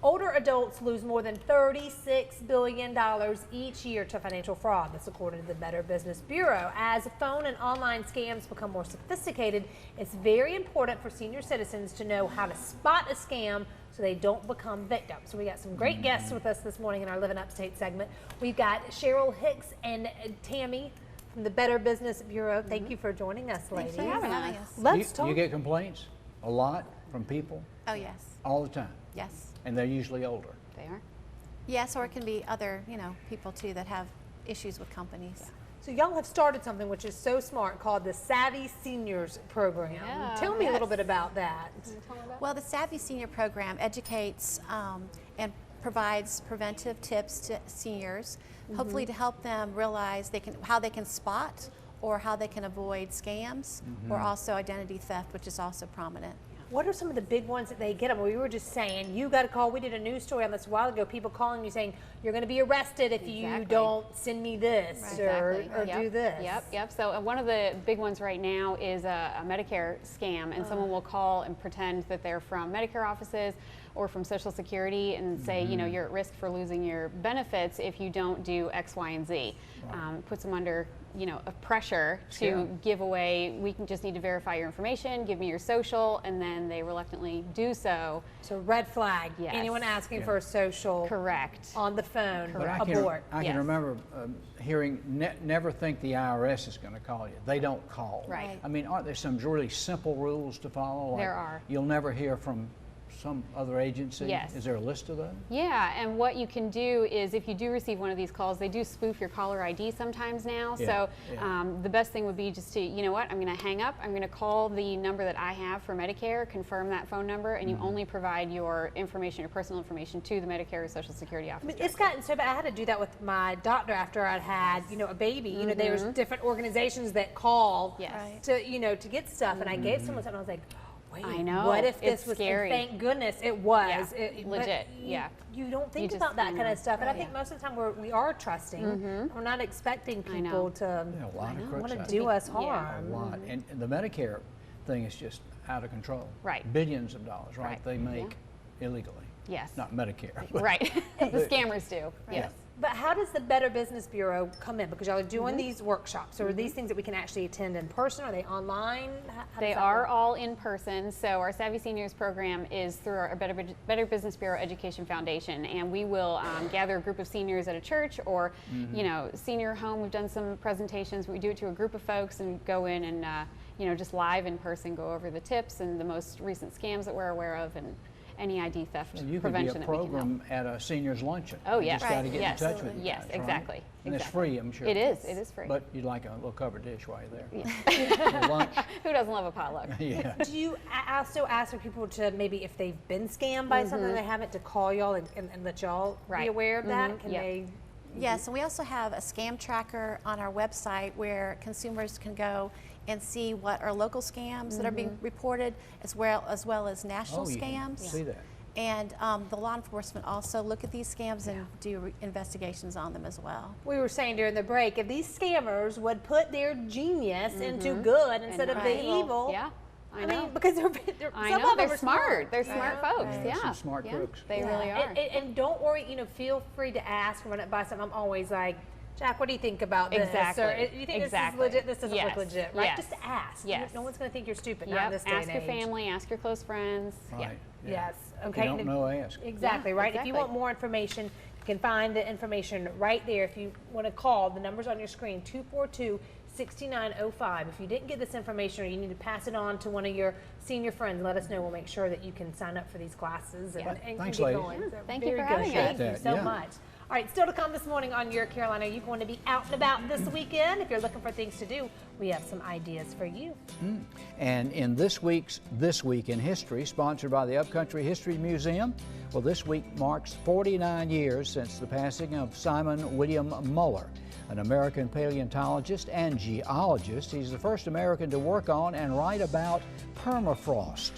Older adults lose more than $36 billion each year to financial fraud. That's according to the Better Business Bureau. As phone and online scams become more sophisticated, it's very important for senior citizens to know how to spot a scam so they don't become victims. So we got some great guests with us this morning in our Living Upstate segment. We've got Cheryl Hicks and Tammy from the Better Business Bureau. Thank you for joining us, ladies. Thanks for having us. Let's talk. You get complaints a lot from people? Oh, yes. All the time? Yes. And they're usually older? They are. Yes, or it can be other, people too that have issues with companies. Yeah. So y'all have started something which is so smart called the Savvy Seniors Program. Yeah, Tell me a little bit about that. Well, the Savvy Senior Program educates and provides preventive tips to seniors, hopefully to help them realize how they can spot or how they can avoid scams or also identity theft, which is also prominent. What are some of the big ones that they get? We were just saying, you got a call. We did a news story on this a while ago. People calling you saying, you're going to be arrested if you don't send me this or do this. Yep. So one of the big ones right now is a Medicare scam, and someone will call and pretend that they're from Medicare offices or from Social Security and say, you're at risk for losing your benefits if you don't do X, Y, and Z. Puts them under, a pressure to give away, we can just need to verify your information, give me your social, and then they reluctantly do so. So red flag, Yes. anyone asking for a social on the phone, abort. I can remember hearing, never think the IRS is going to call you. They don't call. Right. I mean, aren't there some really simple rules to follow? Like There are. You'll never hear from some other agency? Yes. Is there a list of those? Yeah, and what you can do is if you do receive one of these calls, they do spoof your caller ID sometimes now. So the best thing would be just to, I'm going to hang up, I'm going to call the number that I have for Medicare, confirm that phone number, and you only provide your information, your personal information to the Medicare or Social Security office. It's gotten so bad. I had to do that with my doctor after I'd had, a baby. There's different organizations that call to, to get stuff. And I gave someone something, I was like, wait, I know. what if this It's was, scary. and thank goodness it was. Yeah, legit, You don't think You about just- that I kind know. of stuff. And I think most of the time we are trusting. We're not expecting people to A lot of crooks want to out do there. us harm. A lot. And the Medicare thing is just out of control. Right. Billions of dollars, right? They make illegally. Yes. Not Medicare. But Right. The scammers do. Yes. But how does the Better Business Bureau come in? Because y'all are doing these workshops. So are these things that we can actually attend in person? Are they online? How They does that are work? all in person. So our Savvy Seniors program is through our Better Business Bureau Education Foundation, and we will gather a group of seniors at a church or senior home. We've done some presentations. We do it to a group of folks and go in and just live in person go over the tips and the most recent scams that we're aware of and any ID theft you could be prevention a that we can help. program at a seniors luncheon. Oh, You yes. just got to get Yes. in touch with you Yes, guys, right? exactly. And it's Exactly. free, I'm sure. It is. It is free. But you'd like a little covered dish while you're there. Yeah. For lunch. Who doesn't love a potluck? Yeah. Do you also ask for people to maybe if they've been scammed by something they haven't to call y'all and let y'all be aware of that? Can they? Yes, and we also have a scam tracker on our website where consumers can go and see what are local scams that are being reported as well as national You can scams. see that. And the law enforcement also look at these scams and do investigations on them as well. We were saying during the break, if these scammers would put their genius into good instead of the evil. Yeah. I mean, because they're I some know, of them they're are smart. They're smart folks. Right. Yeah. Some smart crooks. They really are. And don't worry, feel free to ask or run it by something. I'm always like, Jack, what do you think about this? Exactly. Or, you think this is legit? This doesn't look legit, right? Yes. Just ask. Yes. No one's going to think you're stupid, not in this day Ask and your age. family, ask your close friends. Right. Yes. If Okay. you don't know, ask. Exactly, Yeah, right? If you exactly. want more information, you can find the information right there. If you want to call, the number's on your screen, 242-6905. If you didn't get this information or you need to pass it on to one of your senior friends, let us know. We'll make sure that you can sign up for these classes and Thanks, get ladies. going. So Thank you very for good. having Thank us. you so Yeah. much. All right, still to come this morning on Your Carolina. You're going to be out and about this weekend. If you're looking for things to do, we have some ideas for you. And in this week's This Week in History, sponsored by the Upcountry History Museum, well, this week marks 49 years since the passing of Simon William Muller, an American paleontologist and geologist. He's the first American to work on and write about permafrost,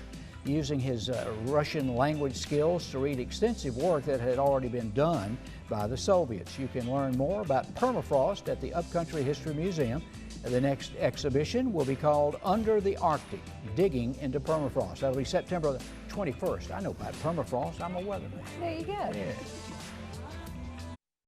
using his Russian language skills to read extensive work that had already been done by the Soviets. You can learn more about permafrost at the Upcountry History Museum The next exhibition will be called Under the Arctic, Digging into Permafrost. That'll be September the 21st. I know about permafrost. I'm a weatherman. There you go. Yeah.